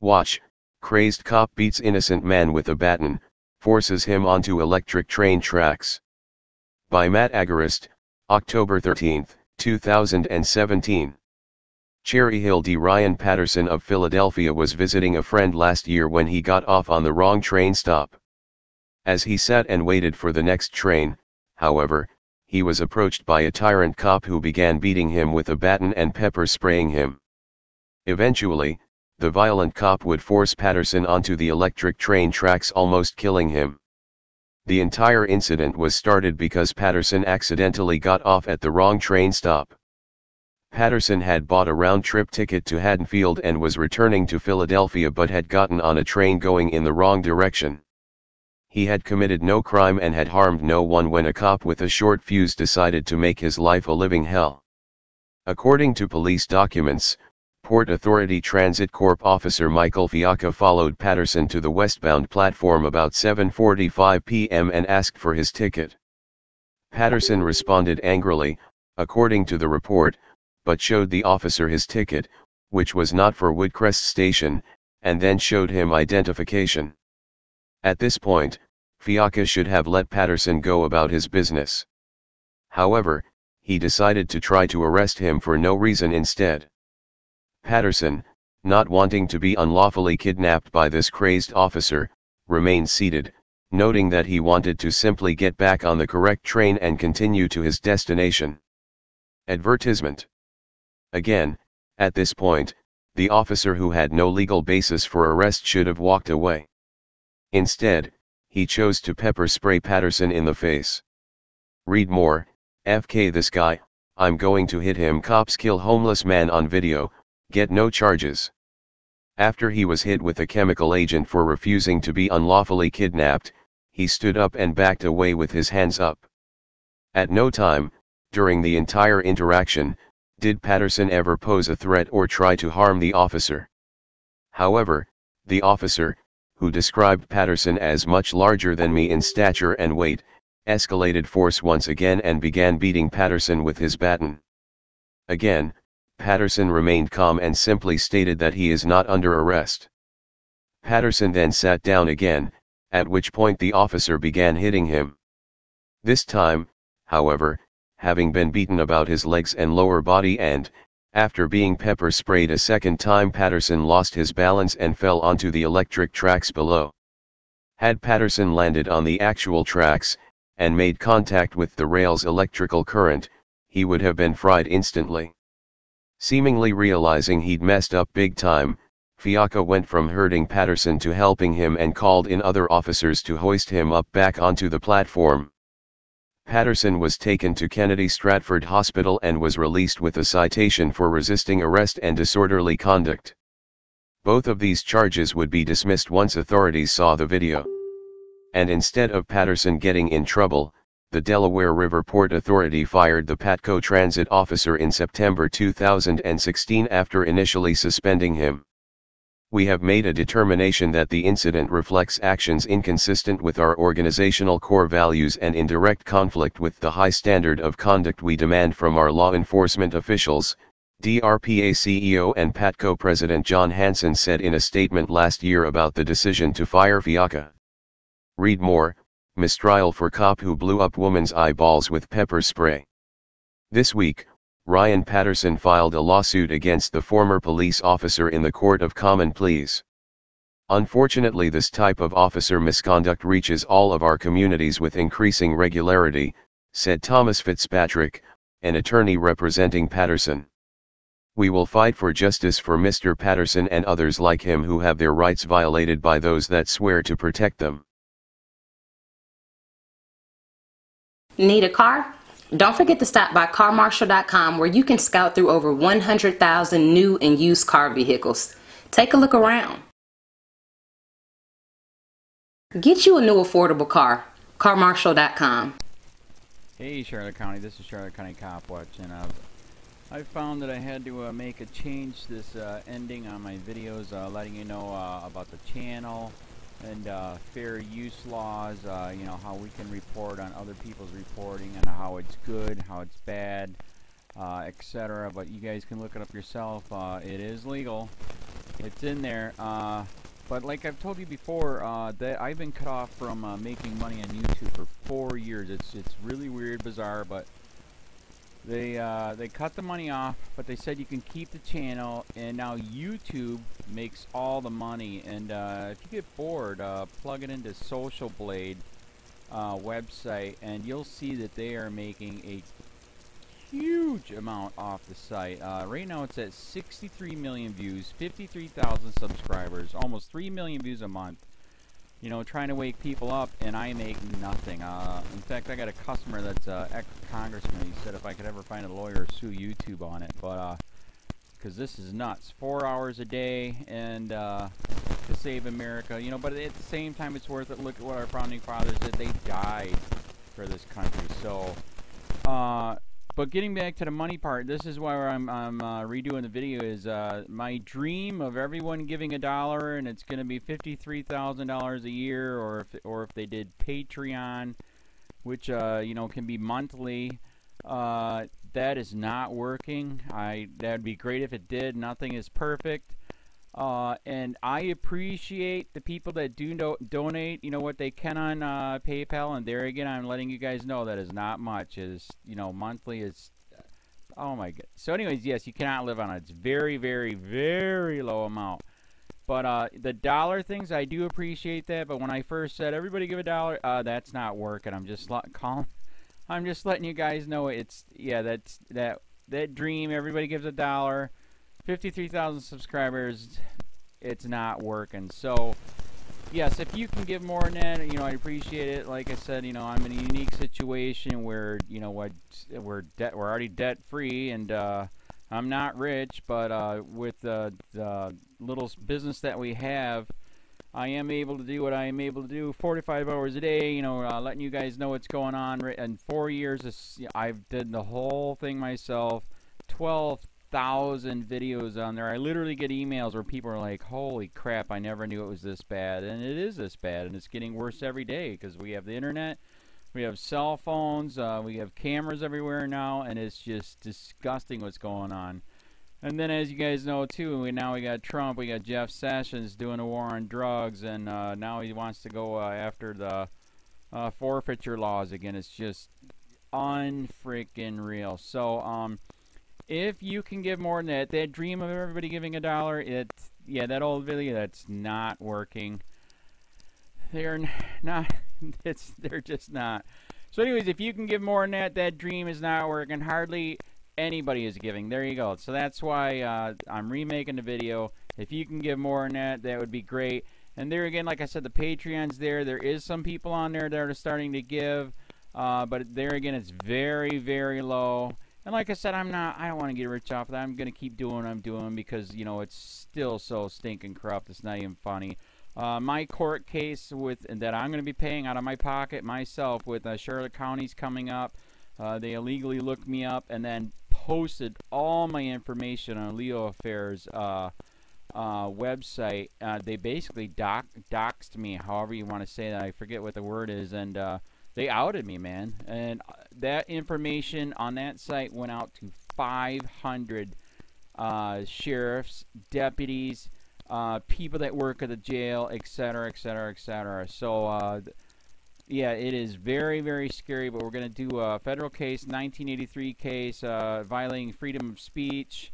Watch, crazed cop beats innocent man with a baton, forces him onto electric train tracks. By Matt Agarist, October 13, 2017. Cherry Hill D. Ryan Patterson of Philadelphia was visiting a friend last year when he got off on the wrong train stop. As he sat and waited for the next train, however, he was approached by a tyrant cop who began beating him with a baton and pepper spraying him. Eventually, the violent cop would force Patterson onto the electric train tracks, almost killing him. The entire incident was started because Patterson accidentally got off at the wrong train stop. Patterson had bought a round-trip ticket to Haddonfield and was returning to Philadelphia but had gotten on a train going in the wrong direction. He had committed no crime and had harmed no one when a cop with a short fuse decided to make his life a living hell. According to police documents, Port Authority Transit Corp officer Michael Fiacca followed Patterson to the westbound platform about 7:45 p.m. and asked for his ticket. Patterson responded angrily, according to the report, but showed the officer his ticket, which was not for Woodcrest Station, and then showed him identification. At this point, Fiacca should have let Patterson go about his business. However, he decided to try to arrest him for no reason instead. Patterson, not wanting to be unlawfully kidnapped by this crazed officer, remained seated, noting that he wanted to simply get back on the correct train and continue to his destination. Advertisement. Again, at this point, the officer who had no legal basis for arrest should have walked away. Instead, he chose to pepper spray Patterson in the face. Read more. FK this guy, I'm going to hit him. Cops kill homeless man on video, get no charges. After he was hit with a chemical agent for refusing to be unlawfully kidnapped, he stood up and backed away with his hands up. At no time, during the entire interaction, did Patterson ever pose a threat or try to harm the officer. However, the officer, who described Patterson as much larger than me in stature and weight, escalated force once again and began beating Patterson with his baton. Again, Patterson remained calm and simply stated that he is not under arrest. Patterson then sat down again, at which point the officer began hitting him. This time, however, having been beaten about his legs and lower body and, after being pepper sprayed a second time, Patterson lost his balance and fell onto the electric tracks below. Had Patterson landed on the actual tracks, and made contact with the rail's electrical current, he would have been fried instantly. Seemingly realizing he'd messed up big time, Fiacca went from hurting Patterson to helping him and called in other officers to hoist him up back onto the platform. Patterson was taken to Kennedy Stratford Hospital and was released with a citation for resisting arrest and disorderly conduct. Both of these charges would be dismissed once authorities saw the video. And instead of Patterson getting in trouble, the Delaware River Port Authority fired the PATCO transit officer in September 2016 after initially suspending him. We have made a determination that the incident reflects actions inconsistent with our organizational core values and in direct conflict with the high standard of conduct we demand from our law enforcement officials, DRPA CEO and PATCO President John Hanson said in a statement last year about the decision to fire Fiacca. Read more. Mistrial for cop who blew up woman's eyeballs with pepper spray. This week, Ryan Patterson filed a lawsuit against the former police officer in the Court of Common Pleas. Unfortunately, this type of officer misconduct reaches all of our communities with increasing regularity, said Thomas Fitzpatrick, an attorney representing Patterson. We will fight for justice for Mr. Patterson and others like him who have their rights violated by those that swear to protect them. Need a car? Don't forget to stop by carmarshal.com where you can scout through over 100,000 new and used car vehicles. Take a look around. Get you a new affordable car. carmarshal.com. Hey Charlotte County, this is Charlotte County COPWATCH, and I found that I had to make a change this ending on my videos, letting you know about the channel and fair use laws, you know, how we can report on other people's reporting and how it's good, how it's bad, etc. But you guys can look it up yourself. It is legal. It's in there. But like I've told you before, that I've been cut off from making money on YouTube for 4 years. It's really weird, bizarre, but they cut the money off, but they said you can keep the channel, and now YouTube makes all the money. And if you get bored, plug it into Social Blade website, and you'll see that they are making a huge amount off the site. Right now it's at 63 million views, 53,000 subscribers, almost 3 million views a month. You know, trying to wake people up, and I make nothing. In fact, I got a customer that's ex-congressman. He said if I could ever find a lawyer, sue YouTube on it. But because this is nuts. 4 hours a day, and to save America. You know, but at the same time, it's worth it. Look at what our founding fathers did. They died for this country. So, but getting back to the money part, this is why I'm redoing the video. Is my dream of everyone giving $1, and it's going to be $53,000 a year, or if they did Patreon, which you know, can be monthly. That is not working. That'd be great if it did. Nothing is perfect. And I appreciate the people that do donate, you know, what they can on PayPal. And there again, I'm letting you guys know that is not much. Is, you know, monthly is, oh my god. So anyways, yes, you cannot live on it. It's very, very, very low amount. But the dollar things, I do appreciate that. But when I first said everybody give $1, that's not working. I'm just letting you guys know it's, yeah, that dream. Everybody gives $1. 53,000 subscribers, it's not working. So, yes, if you can give more than that, you know, I appreciate it. Like I said, you know, I'm in a unique situation where, you know, we're already debt free, and I'm not rich, but with the little business that we have, I am able to do what I am able to do 45 hours a day, you know, letting you guys know what's going on. In 4 years, I've did the whole thing myself. 12,000 videos on there. I literally get emails where people are like, holy crap, I never knew it was this bad. And it is this bad, and it's getting worse every day because we have the internet, we have cell phones, we have cameras everywhere now, and it's just disgusting what's going on. And then, as you guys know too, now we got Trump, we got Jeff Sessions doing a war on drugs, and now he wants to go after the forfeiture laws again. It's just unfreaking real. So, if you can give more than that dream of everybody giving $1, yeah, that old video, that's not working. They're not, they're just not. So anyways, if you can give more than that dream is not working. Hardly anybody is giving. There you go. So that's why I'm remaking the video. If you can give more than that would be great. And there again, like I said, the Patreon's there. There is some people on there that are starting to give, but there again, it's very, very low. And like I said, I don't want to get rich off of that. I'm going to keep doing what I'm doing because, you know, it's still so stinking corrupt. It's not even funny. My court case that I'm going to be paying out of my pocket myself with Charlotte County's coming up. They illegally looked me up and then posted all my information on LEOAFFAIRS website. They basically doxed me, however you want to say that. I forget what the word is, and they outed me, man. And that information on that site went out to 500 sheriffs, deputies, people that work at the jail, etc., etc., etc. So, yeah, it is very, very scary, but we're going to do a federal case, 1983 case, violating freedom of speech.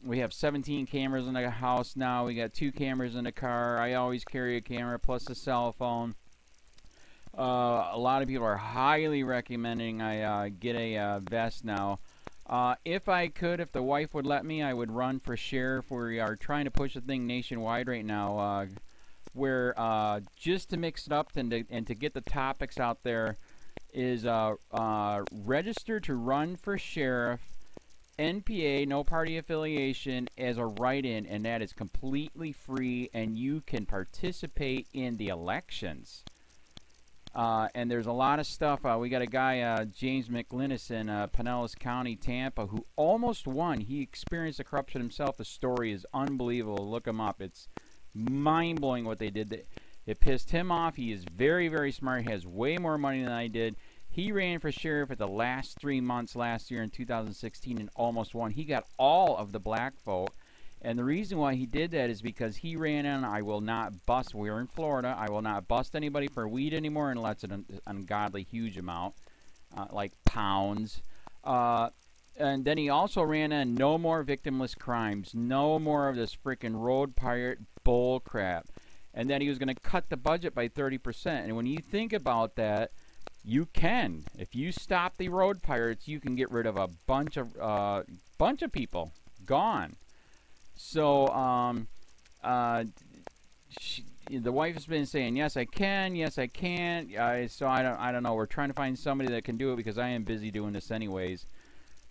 We have 17 cameras in the house now. We got 2 cameras in the car. I always carry a camera plus a cell phone. A lot of people are highly recommending I get a vest now. If I could, if the wife would let me, I would run for sheriff. We are trying to push the thing nationwide right now, where just to mix it up and to get the topics out there is register to run for sheriff, NPA, no party affiliation, as a write-in, and that is completely free, and you can participate in the elections. And there's a lot of stuff. We got a guy, James McLinnis in Pinellas County, Tampa, who almost won. He experienced the corruption himself. The story is unbelievable. Look him up. It's mind-blowing what they did. It pissed him off. He is very, very smart. He has way more money than I did. He ran for sheriff at the last 3 months last year in 2016 and almost won. He got all of the black vote. And the reason why he did that is because he ran in, I will not bust, we're in Florida, I will not bust anybody for weed anymore unless it's an ungodly huge amount, like pounds. And then he also ran in, no more victimless crimes, no more of this freaking road pirate bull crap. And then he was going to cut the budget by 30%. And when you think about that, you can. If you stop the road pirates, you can get rid of a bunch of people. Gone. So, the wife has been saying, yes, I can, yes, I can't. So I don't know. We're trying to find somebody that can do it because I am busy doing this anyways.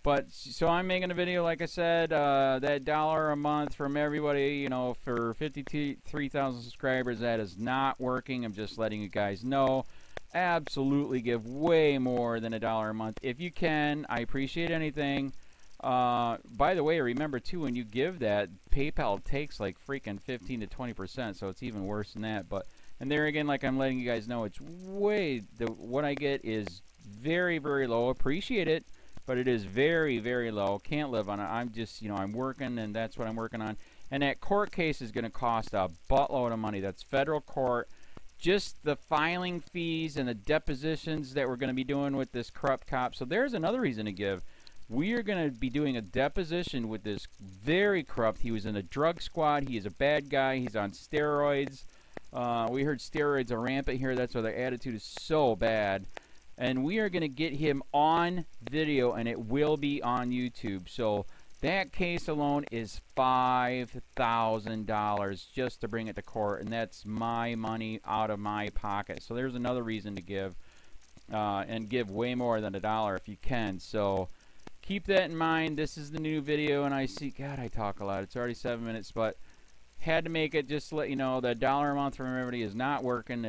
But, so I'm making a video, like I said, that $1 a month from everybody, you know, for 53,000 subscribers, that is not working. I'm just letting you guys know. Absolutely give way more than $1 a month. If you can, I appreciate anything. By the way, remember too, when you give that, PayPal takes like freaking 15 to 20%, so it's even worse than that. But, and there again, like I'm letting you guys know, it's way, what I get is very, very low. Appreciate it. But it is very, very low. Can't live on it. I'm just, you know, I'm working, and that's what I'm working on. And that court case is going to cost a buttload of money. That's federal court. Just the filing fees and the depositions that we're going to be doing with this corrupt cop. So there's another reason to give. We are going to be doing a deposition with this very corrupt. He was in a drug squad. He is a bad guy. He's on steroids. We heard steroids are rampant here. That's why their attitude is so bad. And we are going to get him on video, and it will be on YouTube. So that case alone is $5,000 just to bring it to court, and that's my money out of my pocket. So there's another reason to give, and give way more than $1 if you can. So keep that in mind. This is the new video, and I see, God, I talk a lot. It's already 7 minutes, but had to make it just to let you know that $1 a month from everybody is not working.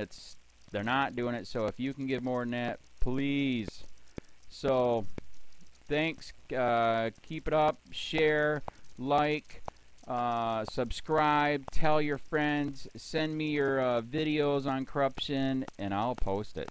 They're not doing it. So if you can give more than that, please. So thanks. Keep it up. Share, like, subscribe, tell your friends, send me your videos on corruption, and I'll post it.